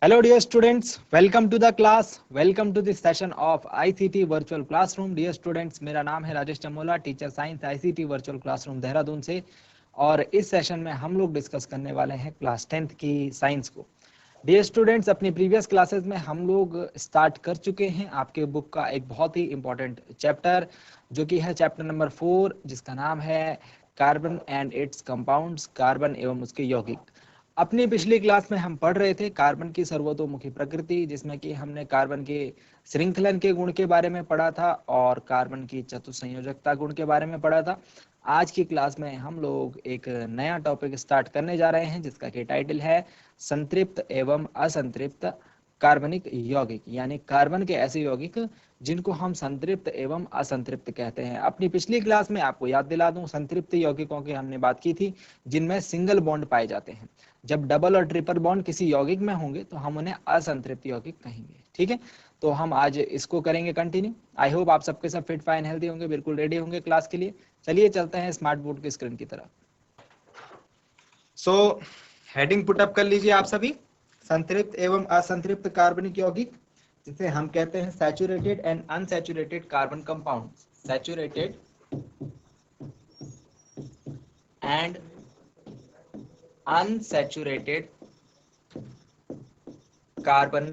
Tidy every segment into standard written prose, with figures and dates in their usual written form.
Hello dear students, welcome to the class. Welcome to this session of ICT Virtual Classroom. Dear students, मेरा नाम है Rajesh Chamola, teacher science ICT Virtual Classroom Dehradun से। और इस session में हम लोग डिस्कस करने वाले हैं क्लास 10th की साइंस को। डियर स्टूडेंट्स, अपनी प्रीवियस क्लासेस में हम लोग स्टार्ट कर चुके हैं आपके बुक का एक बहुत ही इंपॉर्टेंट चैप्टर, जो कि है चैप्टर नंबर 4, जिसका नाम है carbon and it's compounds, carbon एवं उसके यौगिक। अपनी पिछली क्लास में हम पढ़ रहे थे कार्बन की सर्वतोमुखी प्रकृति, जिसमें कि हमने कार्बन के श्रृंखलन के गुण के बारे में पढ़ा था और कार्बन की चतुसंयोजकता गुण के बारे में पढ़ा था। आज की क्लास में हम लोग एक नया टॉपिक स्टार्ट करने जा रहे हैं, जिसका कि टाइटल है संतृप्त एवं असंतृप्त कार्बनिक यौगिक, यानी कार्बन के ऐसे यौगिक जिनको हम संतृप्त एवं असंतृप्त कहते हैं। अपनी पिछली क्लास में आपको याद दिला दूं, संतृप्त यौगिकों की हमने बात की थी जिनमें सिंगल बॉन्ड पाए जाते हैं। जब डबल और ट्रिपल बॉन्ड किसी यौगिक में होंगे तो हम उन्हें असंतृप्त यौगिक कहेंगे। ठीक है, तो हम आज इसको करेंगे कंटिन्यू। आई होप आप सबके सब फिट फाइन हेल्दी होंगे, बिल्कुल रेडी होंगे क्लास के लिए। चलिए चलते हैं स्मार्ट बोर्ड की स्क्रीन की तरफ। सो हेडिंग पुटअप कर लीजिए आप सभी। संतृप्त एवं असंतृप्त कार्बनिक यौगिक, जिसे हम कहते हैं saturated and unsaturated carbon compound. Saturated and unsaturated carbon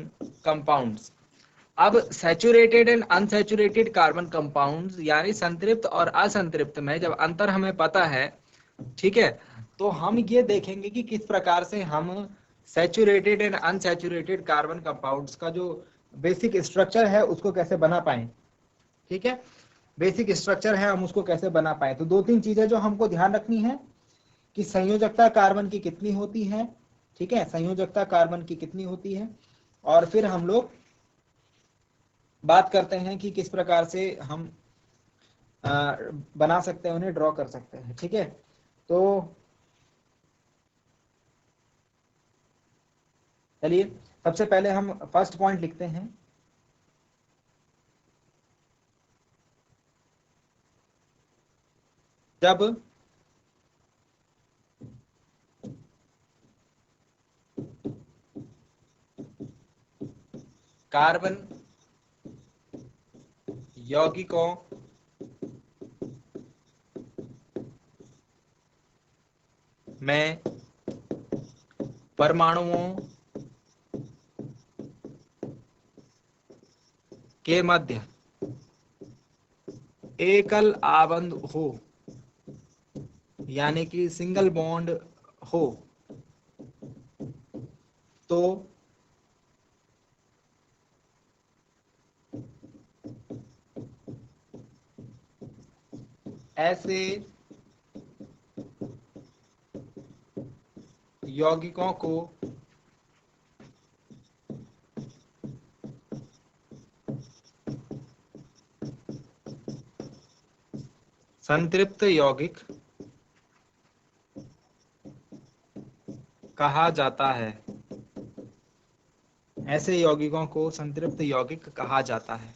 compounds. अब saturated and unsaturated carbon compounds यानी संतृप्त और असंतृप्त में जब अंतर हमें पता है, ठीक है, तो हम ये देखेंगे कि किस प्रकार से हम saturated and unsaturated carbon compounds का जो बेसिक स्ट्रक्चर है उसको कैसे बना पाए। ठीक है, बेसिक स्ट्रक्चर है हम उसको कैसे बना पाए। तो दो तीन चीजें जो हमको ध्यान रखनी है कि संयोजकता कार्बन की कितनी होती है। ठीक है, संयोजकता कार्बन की कितनी होती है, और फिर हम लोग बात करते हैं कि किस प्रकार से हम बना सकते हैं, उन्हें ड्रॉ कर सकते हैं। ठीक है, तो चलिए सबसे पहले हम फर्स्ट पॉइंट लिखते हैं। जब कार्बन यौगिकों में परमाणुओं के मध्य एकल आबंध हो, यानी कि सिंगल बॉन्ड हो, तो ऐसे यौगिकों को संतृप्त यौगिक कहा जाता है। ऐसे यौगिकों को संतृप्त यौगिक कहा जाता है।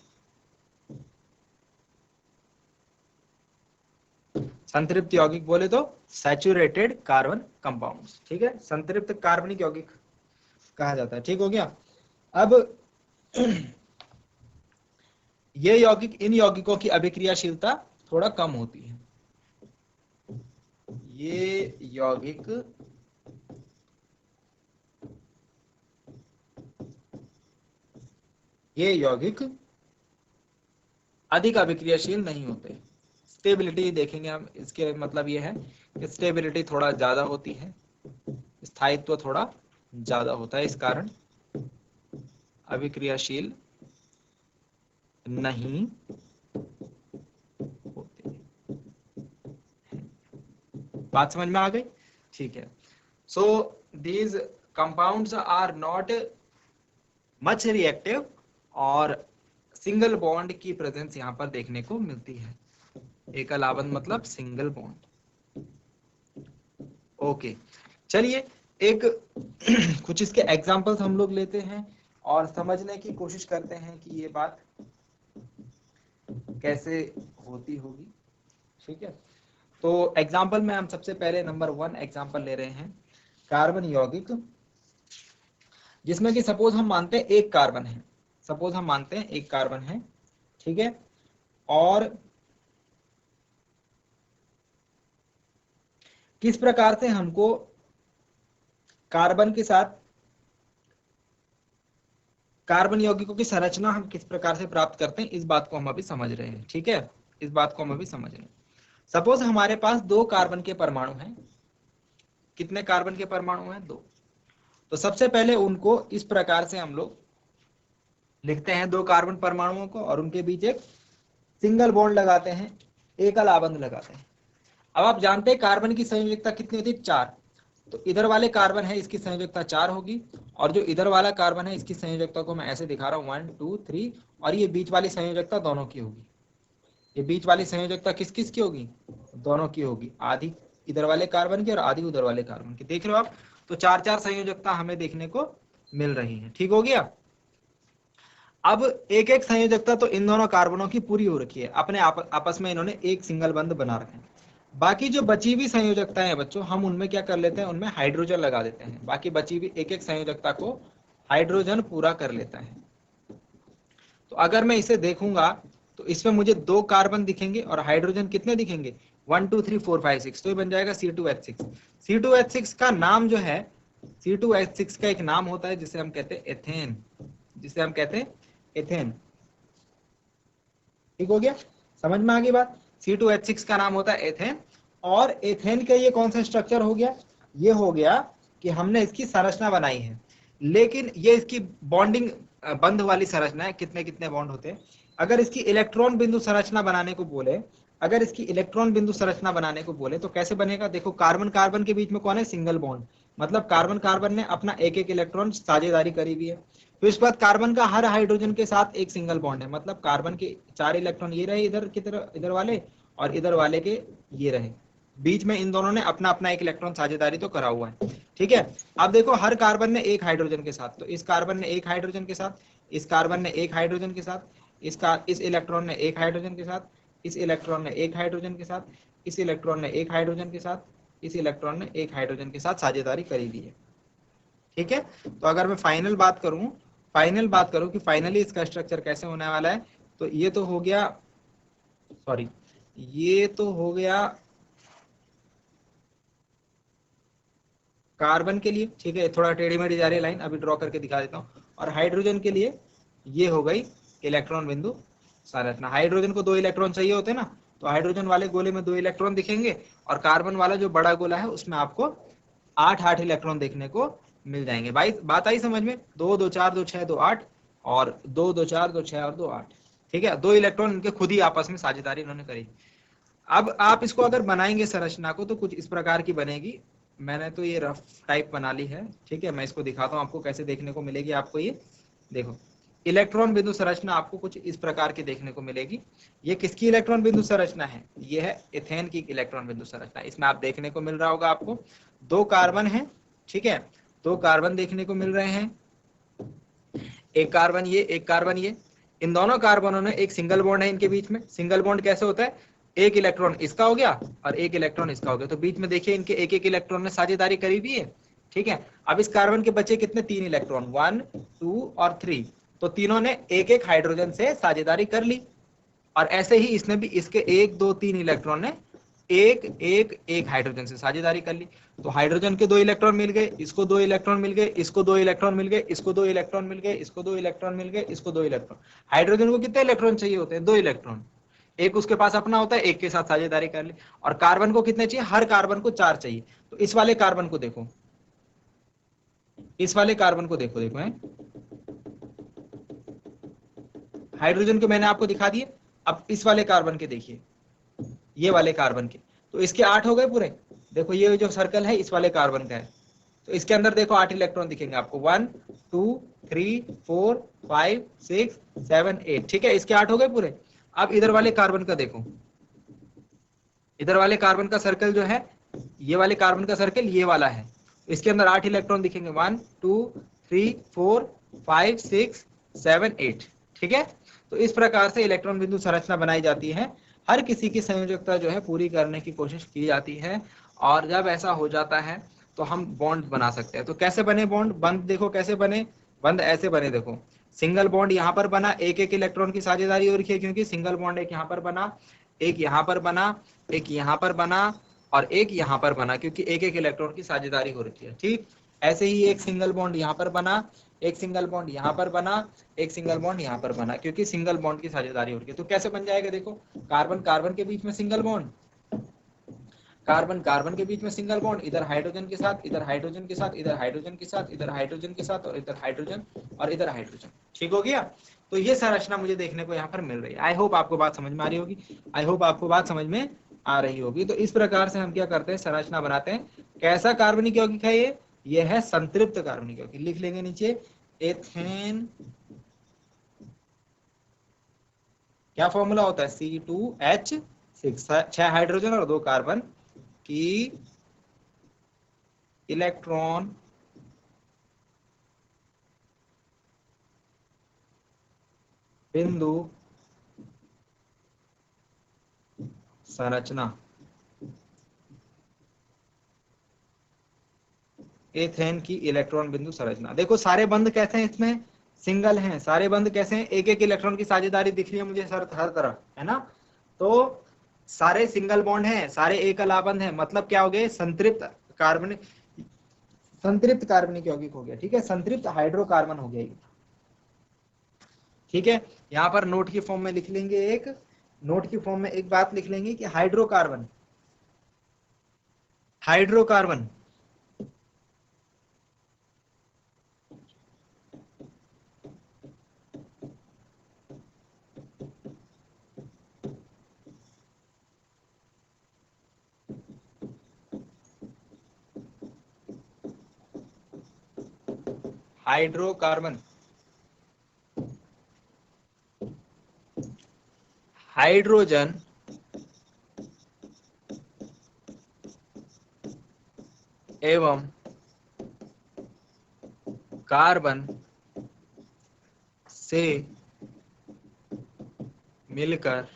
संतृप्त यौगिक बोले तो सैचुरेटेड कार्बन कंपाउंड्स। ठीक है, संतृप्त कार्बनिक यौगिक कहा जाता है। ठीक हो गया। अब ये यौगिक, इन यौगिकों की अभिक्रियाशीलता थोड़ा कम होती है। ये यौगिक अधिक अभिक्रियाशील नहीं होते। स्टेबिलिटी देखेंगे हम, इसके मतलब ये है कि स्टेबिलिटी थोड़ा ज्यादा होती है, स्थायित्व थोड़ा ज्यादा होता है, इस कारण अभिक्रियाशील नहीं होते। बात समझ में आ गई? ठीक है। So these compounds are not much reactive और सिंगल बॉन्ड की प्रेजेंस यहां पर देखने को मिलती है। एकल आबंध मतलब सिंगल बॉन्ड। ओके, चलिए एक कुछ इसके एग्जांपल्स हम लोग लेते हैं और समझने की कोशिश करते हैं कि ये बात कैसे होती होगी। ठीक है, तो एग्जांपल में हम सबसे पहले नंबर 1 एग्जांपल ले रहे हैं कार्बन यौगिक, जिसमें कि सपोज हम मानते हैं एक कार्बन है, सपोज हम मानते हैं एक कार्बन है, ठीक है, और किस प्रकार से हमको कार्बन के साथ कार्बन यौगिकों की संरचना हम किस प्रकार से प्राप्त करते हैं, इस बात को हम अभी समझ रहे हैं, ठीक है, इस बात को हम अभी समझ रहे हैं। सपोज हमारे पास 2 कार्बन के परमाणु हैं, कितने कार्बन के परमाणु हैं, 2। तो सबसे पहले उनको इस प्रकार से हम लोग लिखते हैं, 2 कार्बन परमाणुओं को, और उनके बीच एक सिंगल बॉन्ड लगाते हैं, एकल आबंध लगाते हैं। अब आप जानते हैं कार्बन की संयोजकता कितनी होती है, 4। तो इधर वाले कार्बन है इसकी संयोजकता 4 होगी, और जो इधर वाला कार्बन है इसकी संयोजकता को मैं ऐसे दिखा रहा हूं 1 2 3, और ये बीच वाली संयोजकता दोनों की होगी। ये बीच वाली संयोजकता किस किस की होगी, दोनों की होगी, आधी इधर वाले कार्बन की और आधी उधर वाले कार्बन की। देख रहे हो आप, तो 4-4 संयोजकता हमें देखने को मिल रही है, ठीक हो गया। अब एक एक संयोजकता तो इन दोनों कार्बनों की पूरी हो रखी है, अपने आपस में इन्होंने एक सिंगल बंध बना रखे हैं। बाकी जो बची हुई संयोजकताएं हैं बच्चों, हम उनमें क्या कर लेते हैं, उनमें हाइड्रोजन लगा देते हैं। बाकी बची हुई एक एक संयोजकता को हाइड्रोजन पूरा कर लेता है। तो अगर मैं इसे देखूंगा तो इसमें मुझे 2 कार्बन दिखेंगे और हाइड्रोजन कितने दिखेंगे, 1 2 3 4 5 6, तो ये बन जाएगा C2H6। C2H6 का नाम जो है, C2H6 का एक नाम होता है जिसे हम कहते हैं एथेन, जिसे हम कहते हैं एथेन, ठीक हो गया, समझ में आ गई बात। C2H6 का नाम होता है एथेन, और एथेन का ये कौन सा स्ट्रक्चर हो गया, ये हो गया कि हमने इसकी संरचना बनाई है, लेकिन ये इसकी बॉन्डिंग बंध वाली संरचना है, कितने कितने बॉन्ड होते हैं। अगर इसकी इलेक्ट्रॉन बिंदु संरचना बनाने को बोले, अगर इसकी इलेक्ट्रॉन बिंदु संरचना बनाने को बोले तो कैसे बनेगा, देखो कार्बन कार्बन के बीच में कौन है, सिंगल बॉन्ड, मतलब कार्बन कार्बन ने अपना एक एक इलेक्ट्रॉन साझेदारी करी हुई है। फिर उसके बाद कार्बन का हर हाइड्रोजन के साथ एक सिंगल बॉन्ड है, मतलब कार्बन के 4 इलेक्ट्रॉन ये रहे इधर की तरफ, इधर वाले, और इधर वाले के ये रहे, बीच में इन दोनों ने अपना अपना एक इलेक्ट्रॉन साझेदारी तो करा हुआ है, ठीक है। अब देखो हर कार्बन ने एक हाइड्रोजन के साथ, तो इस कार्बन ने एक हाइड्रोजन के साथ, इस कार्बन ने एक हाइड्रोजन के साथ, इस इलेक्ट्रॉन ने एक हाइड्रोजन के साथ, इस इलेक्ट्रॉन ने एक हाइड्रोजन के साथ, इस इलेक्ट्रॉन ने एक हाइड्रोजन के साथ, इस इलेक्ट्रॉन ने एक हाइड्रोजन के साथ साझेदारी करी दी है, ठीक है। तो अगर मैं फाइनल बात करूं कि फाइनली इसका स्ट्रक्चर कैसे होने वाला है, तो ये तो हो गया, सॉरी, ये तो हो गया कार्बन के लिए, ठीक है, थोड़ा टेढ़ी मेढ़ी जा रही है लाइन, अभी ड्रॉ करके दिखा देता हूं। और हाइड्रोजन के लिए ये हो गई इलेक्ट्रॉन बिंदु संरचना। हाइड्रोजन को 2 इलेक्ट्रॉन चाहिए होते हैं ना, तो हाइड्रोजन वाले गोले में 2 इलेक्ट्रॉन दिखेंगे, और कार्बन वाला जो बड़ा गोला है उसमें आपको 8 इलेक्ट्रॉन देखने को मिल जाएंगे। भाई बात आई समझ में, 2 2 4 2 6 2 8, और 2 2 4 2 6 और 2 8, ठीक है, 2 इलेक्ट्रॉन इनके खुद ही आपस में साझेदारी इन्होंने करी। अब आप इसको अगर बनाएंगे संरचना को तो कुछ इस प्रकार की बनेगी। मैंने तो ये रफ टाइप बना ली है, ठीक है, मैं इसको दिखाता हूँ आपको कैसे देखने को मिलेगी। आपको ये देखो, इलेक्ट्रॉन बिंदु संरचना आपको कुछ इस प्रकार की देखने को मिलेगी। ये किसकी इलेक्ट्रॉन बिंदु संरचना है, ये है एथेन की इलेक्ट्रॉन बिंदु संरचना। इसमें आप देखने को मिल रहा होगा आपको 2 कार्बन है, ठीक है, 2 कार्बन देखने को मिल रहे हैं, एक कार्बन ये, एक कार्बन ये, इन दोनों कार्बनों ने एक सिंगल बॉन्ड है इनके बीच में। सिंगल बॉन्ड कैसे होता है, एक इलेक्ट्रॉन इसका हो गया और एक इलेक्ट्रॉन इसका हो गया, तो बीच में देखिए इनके एक एक इलेक्ट्रॉन ने साझेदारी करी हुई है, ठीक है। अब इस कार्बन के बचे कितने, 3 इलेक्ट्रॉन, 1 2 और 3, तो तीनों ने एक एक हाइड्रोजन से साझेदारी कर ली, और ऐसे ही इसने भी इसके 1 2 3 इलेक्ट्रॉन ने एक एक एक हाइड्रोजन से साझेदारी कर ली। तो हाइड्रोजन के 2 इलेक्ट्रॉन मिल गए, इसको 2 इलेक्ट्रॉन मिल गए, इसको 2 इलेक्ट्रॉन मिल गए, इसको 2 इलेक्ट्रॉन मिल गए, इसको 2 इलेक्ट्रॉन मिल गए, इसको 2 इलेक्ट्रॉन। हाइड्रोजन को कितने इलेक्ट्रॉन चाहिए होते हैं, 2 इलेक्ट्रॉन, एक उसके पास अपना होता है, एक के साथ साझेदारी कर ली। और कार्बन को कितने चाहिए, हर कार्बन को 4 चाहिए। तो इस वाले कार्बन को देखो, इस वाले कार्बन को देखो, देखो है हाइड्रोजन को मैंने आपको दिखा दिए। अब इस वाले कार्बन के देखिए, ये वाले कार्बन के, तो इसके 8 हो गए पूरे। देखो ये जो सर्कल है इस वाले कार्बन का है, तो इसके अंदर देखो 8 इलेक्ट्रॉन दिखेंगे आपको, 1 2 3 4 5 6 7 8, ठीक है, इसके 8 हो गए पूरे। अब इधर वाले कार्बन का देखो, इधर वाले कार्बन का सर्कल जो है, ये वाले कार्बन का सर्कल ये वाला है, इसके अंदर 8 इलेक्ट्रॉन दिखेंगे, 1 2 3 4 5 6 7 8, ठीक है। तो इस प्रकार से इलेक्ट्रॉन बिंदु संरचना बनाई जाती है। हर किसी की संयोजकता जो है पूरी करने की कोशिश की जाती है, और जब ऐसा हो जाता है तो हम बॉन्ड बना सकते हैं। तो कैसे बने बॉन्ड, बंद देखो कैसे बने, बंध ऐसे बने, देखो सिंगल बॉन्ड यहाँ पर बना, एक एक इलेक्ट्रॉन की साझेदारी हो रही है, क्योंकि सिंगल बॉन्ड एक यहाँ पर बना, एक यहाँ पर बना, एक यहाँ पर बना और एक यहाँ पर बना, क्योंकि एक एक इलेक्ट्रॉन की साझेदारी हो रही है। ठीक, ऐसे ही एक सिंगल बॉन्ड यहाँ पर बना, एक सिंगल बॉन्ड यहाँ पर बना, एक सिंगल बॉन्ड यहाँ पर बना, क्योंकि सिंगल बॉन्ड की साझेदारी हो रही है। तो कैसे बन जाएगा, देखो कार्बन कार्बन के बीच में सिंगल बॉन्ड, कार्बन कार्बन के बीच में सिंगल बॉन्ड, इधर हाइड्रोजन के साथ, इधर हाइड्रोजन के साथ, इधर हाइड्रोजन के साथ, इधर हाइड्रोजन के साथ और इधर हाइड्रोजन और इधर हाइड्रोजन। ठीक हो गया। तो ये संरचना मुझे देखने को यहाँ पर मिल रही है। आई होप आपको बात समझ में आ रही होगी, आई होप आपको बात समझ में आ रही होगी। तो इस प्रकार से हम क्या करते हैं, संरचना बनाते हैं। कैसा कार्बनिक यौगिक है ये है संतृप्त कार्बनिक यौगिक। लिख लेंगे नीचे एथेन, क्या फॉर्मूला होता है, C2H6, 6 हाइड्रोजन और 2 कार्बन की इलेक्ट्रॉन बिंदु संरचना। एथेन की इलेक्ट्रॉन बिंदु संरचना। देखो सारे बंध कैसे हैं, इसमें सिंगल हैं, सारे बंध कैसे हैं, एक एक इलेक्ट्रॉन की साझेदारी दिख रही है मुझे सर हर तरफ, है ना। तो सारे सिंगल बॉन्ड हैं, सारे एक अलाबंध हैं, मतलब क्या हो गए, संतृप्त कार्बनिक, संतृप्त कार्बनिक यौगिक हो गया। ठीक है, संतृप्त हाइड्रोकार्बन हो गया ये। ठीक है, यहाँ पर नोट की फॉर्म में लिख लेंगे, एक नोट की फॉर्म में एक बात लिख लेंगे कि हाइड्रोकार्बन, हाइड्रोकार्बन हाइड्रोकार्बन हाइड्रोजन एवं कार्बन से मिलकर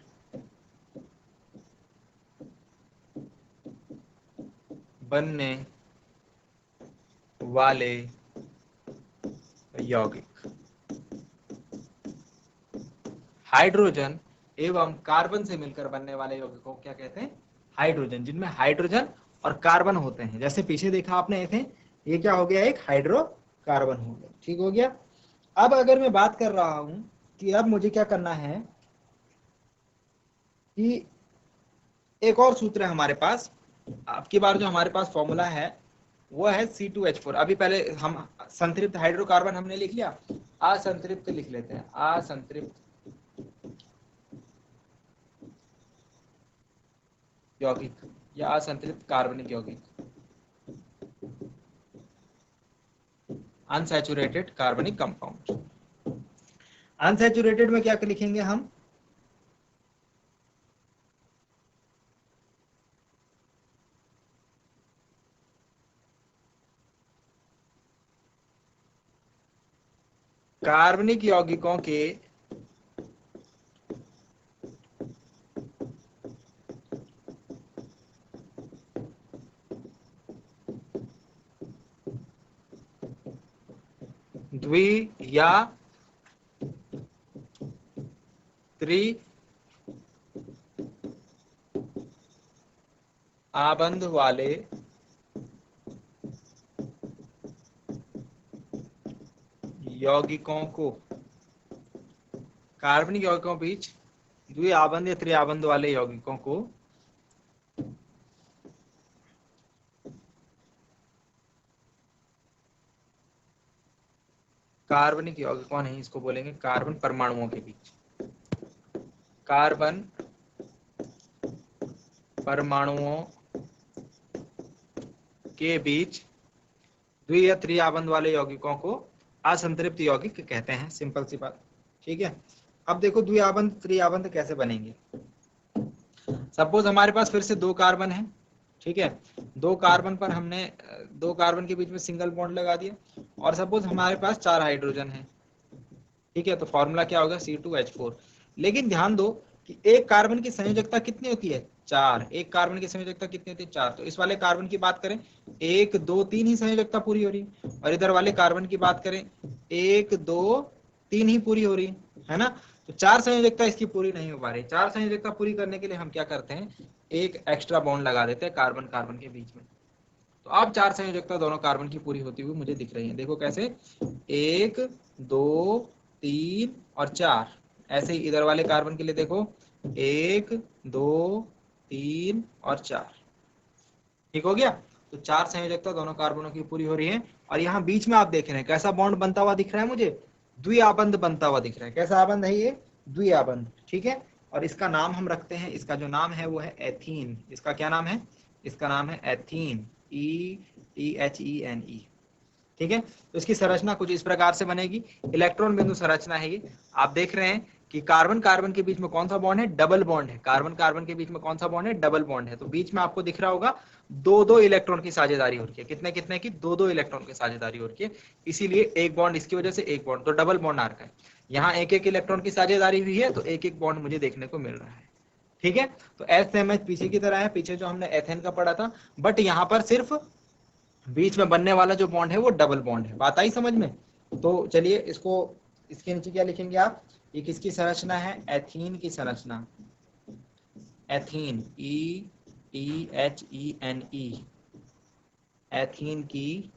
बनने वाले यौगिक। हाइड्रोजन एवं कार्बन से मिलकर बनने वाले यौगिकों को क्या कहते हैं, हाइड्रोजन, जिनमें हाइड्रोजन और कार्बन होते हैं। जैसे पीछे देखा आपने थे, ये क्या हो गया, एक हाइड्रोकार्बन हो गया। ठीक हो गया। अब अगर मैं बात कर रहा हूं कि अब मुझे क्या करना है कि एक और सूत्र है हमारे पास, अब की बार जो हमारे पास फॉर्मूला है वो है C2H4। अभी पहले हम संतृप्त हाइड्रोकार्बन हमने लिख लिया, असंतृप्त लिख लेते हैं, असंतृप्त यौगिक या असंतृप्त कार्बनिक यौगिक, अनसैचुरेटेड कार्बनिक कंपाउंड। अनसैचुरेटेड में क्या लिखेंगे हम, कार्बनिक यौगिकों के द्वि या त्रि आबंध वाले यौगिकों को, कार्बनिक यौगिकों के बीच द्वि आबंध या त्रिआबंध वाले यौगिकों को कार्बनिक यौगिकों नहीं, इसको बोलेंगे कार्बन परमाणुओं के बीच, कार्बन परमाणुओं के बीच द्वि या त्रिआबंध वाले यौगिकों को असंतृप्त यौगिक कहते हैं। सिंपल सी बात। ठीक है, अब देखो द्विआबंध त्रिआबंध कैसे बनेंगे। सपोज हमारे पास फिर से 2 कार्बन है, ठीक है, 2 कार्बन पर हमने 2 कार्बन के बीच में सिंगल बॉन्ड लगा दिया और सपोज हमारे पास 4 हाइड्रोजन है। ठीक है, तो फॉर्मूला क्या होगा, C2H4। लेकिन ध्यान दो कि एक कार्बन की संयोजकता कितनी होती है, 4, एक कार्बन की संयोजकता कितनी होती है 4। तो इस वाले कार्बन की बात करें 1 2 3 ही संयोजकता पूरी हो रही है, और इधर वाले कार्बन की बात करें 1 2 3 ही पूरी हो रही है ना। तो 4 संयोजकता इसकी पूरी नहीं हो पा रही। 4 संयोजकता पूरी करने के लिए हम क्या करते हैं, एक एक्स्ट्रा बॉन्ड लगा देते हैं कार्बन कार्बन के बीच में। तो अब 4 संयोजकता दोनों कार्बन की पूरी होती हुई मुझे दिख रही है। देखो कैसे, 1 2 3 और 4। ऐसे ही इधर वाले कार्बन के लिए देखो 1 2 3 और 4। ठीक हो गया। तो 4 संयोजकता दोनों कार्बनों की पूरी हो रही है। और यहाँ बीच में आप देख रहे हैं कैसा बॉन्ड बनता हुआ दिख रहा है मुझे, द्विआबंध बनता हुआ दिख रहा है। कैसा आबंध है ये, द्विआबंध। ठीक है, और इसका नाम हम रखते हैं, इसका जो नाम है वो है एथीन। इसका क्या नाम है, इसका नाम है एथीन, ETHENE। ठीक है, तो इसकी संरचना कुछ इस प्रकार से बनेगी। इलेक्ट्रॉन बिंदु संरचना है ये। आप देख रहे हैं कि कार्बन कार्बन के बीच में कौन सा बॉन्ड है, डबल बॉन्ड है। कार्बन कार्बन के बीच में कौन सा बॉन्ड है, डबल बॉन्ड है। तो बीच में आपको दिख रहा होगा 2-2 इलेक्ट्रॉन की साझेदारी हो रही है। कितने कितने की, 2-2 इलेक्ट्रॉन की साझेदारी हो रही है। इसीलिए एक बॉन्ड इसकी वजह से एक बॉन्ड, तो डबल बॉन्ड आ रखा है। यहाँ एक एक इलेक्ट्रॉन की साझेदारी हुई है, तो एक एक बॉन्ड मुझे देखने को मिल रहा है। ठीक है, तो SMH पीछे की तरह है, पीछे जो हमने एथेन का पढ़ा था, बट यहाँ पर सिर्फ बीच में बनने वाला जो बॉन्ड है वो डबल बॉन्ड है। बात आई समझ में। तो चलिए इसको, इसके नीचे क्या लिखेंगे आप, ये किसकी संरचना है, एथीन की संरचना। एथीन, ETHENE, एथीन की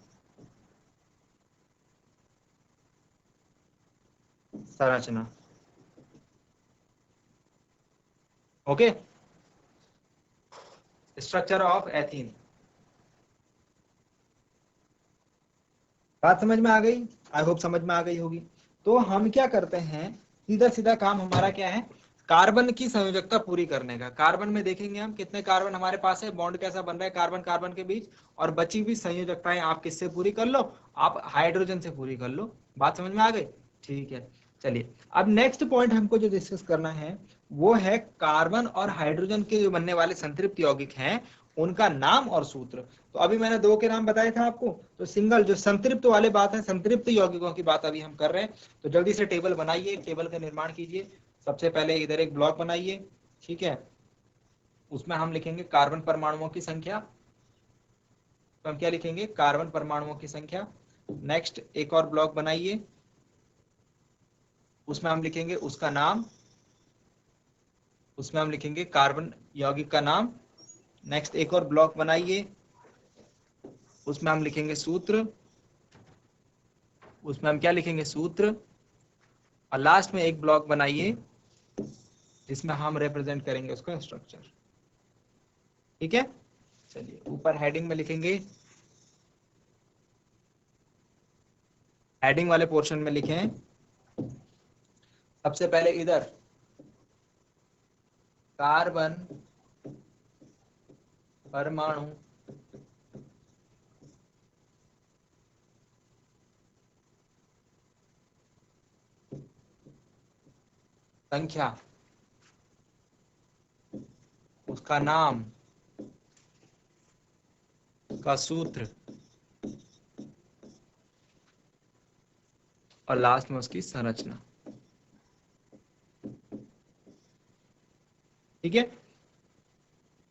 संरचना। Okay, structure of ethene. बात समझ में आ गई, आई होप समझ में आ गई होगी। तो हम क्या करते हैं, सीधा सीधा काम हमारा क्या है, कार्बन की संयोजकता पूरी करने का। कार्बन में देखेंगे हम कितने कार्बन हमारे पास है, बॉन्ड कैसा बन रहा है कार्बन कार्बन के बीच, और बची हुई संयोजकताएं आप किससे पूरी कर लो, आप हाइड्रोजन से पूरी कर लो। बात समझ में आ गई, ठीक है। चलिए अब नेक्स्ट पॉइंट हमको जो डिस्कस करना है वो है कार्बन और हाइड्रोजन के जो बनने वाले संतृप्त यौगिक हैं उनका नाम और सूत्र। तो अभी मैंने 2 के नाम बताए थे आपको, तो सिंगल जो संतृप्त वाले बात है, संतृप्त यौगिकों की बात अभी हम कर रहे हैं। तो जल्दी से टेबल बनाइए, एक टेबल का निर्माण कीजिए। सबसे पहले इधर एक ब्लॉक बनाइए, ठीक है, उसमें हम लिखेंगे कार्बन परमाणुओं की संख्या। तो हम क्या लिखेंगे, कार्बन परमाणुओं की संख्या। नेक्स्ट एक और ब्लॉक बनाइए, उसमें हम लिखेंगे उसका नाम, उसमें हम लिखेंगे कार्बन यौगिक का नाम। नेक्स्ट एक और ब्लॉक बनाइए, उसमें हम लिखेंगे सूत्र, उसमें हम क्या लिखेंगे, सूत्र। और लास्ट में एक ब्लॉक बनाइए जिसमें हम रिप्रेजेंट करेंगे उसका स्ट्रक्चर। ठीक है, चलिए ऊपर हेडिंग में लिखेंगे, हेडिंग वाले पोर्शन में लिखें सबसे पहले इधर कार्बन परमाणु संख्या, उसका नाम, का सूत्र, और लास्ट में उसकी संरचना। ठीक है,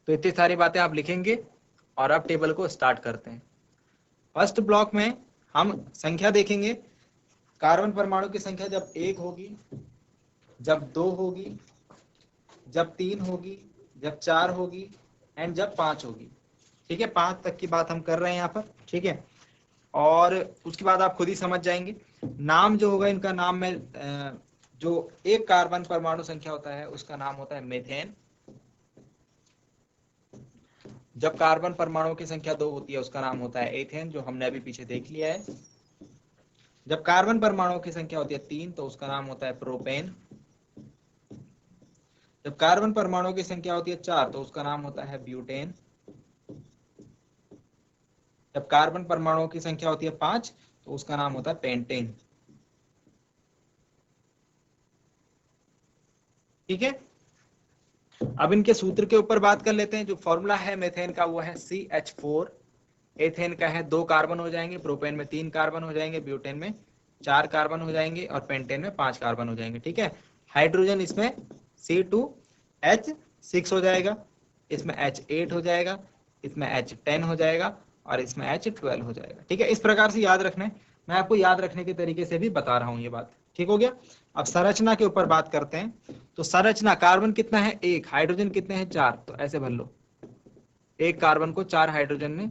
तो इतनी सारी बातें आप लिखेंगे और अब टेबल को स्टार्ट करते हैं। फर्स्ट ब्लॉक में हम संख्या देखेंगे। कार्बन परमाणु की संख्या जब 1 होगी, जब 2 होगी, जब 3 होगी, जब 4 होगी एंड जब 5 होगी। ठीक है, 5 तक की बात हम कर रहे हैं यहाँ पर। ठीक है, और उसके बाद आप खुद ही समझ जाएंगे। नाम जो होगा इनका नाम में जो एक कार्बन परमाणु संख्या होता है उसका नाम होता है मीथेन। जब कार्बन परमाणुओं की संख्या 2 होती है उसका नाम होता है एथेन, जो हमने अभी पीछे देख लिया है। जब कार्बन परमाणुओं की संख्या होती है 3 तो उसका नाम होता है प्रोपेन। जब कार्बन परमाणुओं की संख्या होती है 4 तो उसका नाम होता है ब्यूटेन। जब कार्बन परमाणुओं की संख्या होती है 5 तो उसका नाम होता है पेंटेन। ठीक है, अब इनके सूत्र के ऊपर बात कर लेते हैं। जो फॉर्मूला है मेथेन का वो है CH4। एथेन का है 2 कार्बन हो जाएंगे, प्रोपेन में 3 कार्बन हो जाएंगे, ब्यूटेन में 4 कार्बन हो जाएंगे और पेंटेन में 5 कार्बन हो जाएंगे। ठीक है, हाइड्रोजन इसमें C2H6 हो जाएगा। इसमें H8 हो जाएगा, इसमें H10 हो जाएगा और इसमें H12 हो जाएगा। ठीक है, इस प्रकार से याद रखना है, मैं आपको याद रखने के तरीके से भी बता रहा हूँ ये बात। ठीक हो गया। अब संरचना के ऊपर बात करते हैं। तो संरचना, कार्बन कितना है 1, हाइड्रोजन कितने हैं 4, तो ऐसे भर लो, एक कार्बन को 4 हाइड्रोजन ने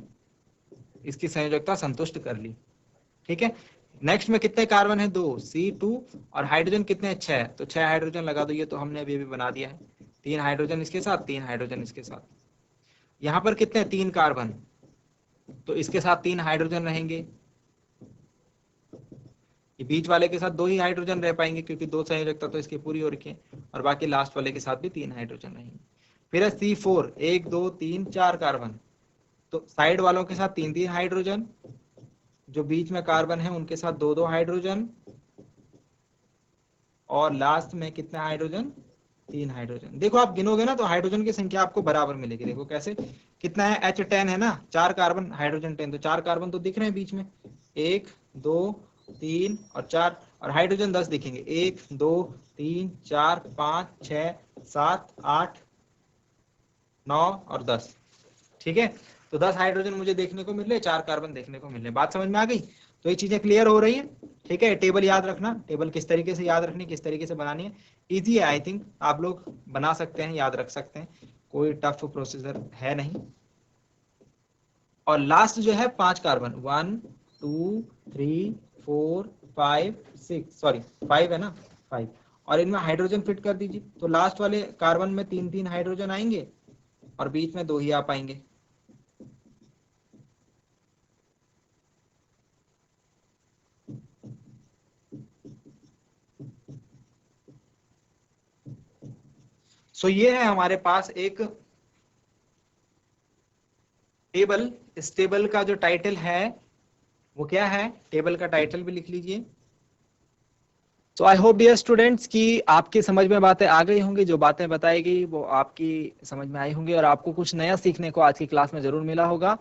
इसकी संयोजकता संतुष्ट कर ली। ठीक है, नेक्स्ट में कितने कार्बन है 2, C2, और हाइड्रोजन कितने हैं 6, तो 6 हाइड्रोजन लगा दो, ये तो हमने अभी बना दिया है। 3 हाइड्रोजन इसके साथ, 3 हाइड्रोजन इसके साथ। यहाँ पर कितने 3 कार्बन, तो इसके साथ 3 हाइड्रोजन रहेंगे, ये बीच वाले के साथ 2 ही हाइड्रोजन रह पाएंगे क्योंकि 2 संयोजकता तो इसकी पूरी हो रखी है, और बाकी लास्ट वाले के साथ भी 3 हाइड्रोजन रहेंगे। फिर है C4, 1 2 3 4 कार्बन, तो साइड वालों के साथ 3 हाइड्रोजन, जो बीच में कार्बन है उनके साथ 2 हाइड्रोजन, और लास्ट में कितने हाइड्रोजन 3 हाइड्रोजन। देखो आप गिनोगे ना तो हाइड्रोजन की संख्या आपको बराबर मिलेगी। देखो कैसे, कितना है H10 है ना, 4 कार्बन हाइड्रोजन 10, तो 4 कार्बन तो दिख रहे हैं बीच में, 1 2 3 और 4, और हाइड्रोजन 10 दिखेंगे, 1 2 3 4 5 6 7 8 9 और 10। ठीक है, तो 10 हाइड्रोजन मुझे देखने को मिल रहे, 4 कार्बन देखने को मिल रहे। बात समझ में आ गई? तो ये चीजें क्लियर हो रही है। ठीक है, टेबल याद रखना, टेबल किस तरीके से याद रखनी, किस तरीके से बनानी है, इजी है। आई थिंक आप लोग बना सकते हैं, याद रख सकते हैं, कोई टफ प्रोसीजर है नहीं। और लास्ट जो है 5 कार्बन, 1 2 3 4 5 6, सॉरी 5 है ना, 5, और इनमें हाइड्रोजन फिट कर दीजिए, तो लास्ट वाले कार्बन में 3 हाइड्रोजन आएंगे और बीच में 2 ही आ पाएंगे। सो ये है हमारे पास एक टेबल। इस टेबल का जो टाइटल है वो क्या है, टेबल का टाइटल भी लिख लीजिए। सो आई होप डियर स्टूडेंट्स कि आपकी समझ में बातें आ गई होंगी, जो बातें बताई गई वो आपकी समझ में आई होंगी, और आपको कुछ नया सीखने को आज की क्लास में जरूर मिला होगा।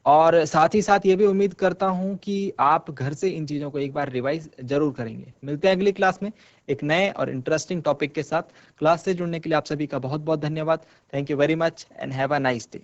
और साथ ही साथ ये भी उम्मीद करता हूं कि आप घर से इन चीजों को एक बार रिवाइज जरूर करेंगे। मिलते हैं अगली क्लास में एक नए और इंटरेस्टिंग टॉपिक के साथ। क्लास से जुड़ने के लिए आप सभी का बहुत बहुत धन्यवाद। Thank you very much and have a nice day.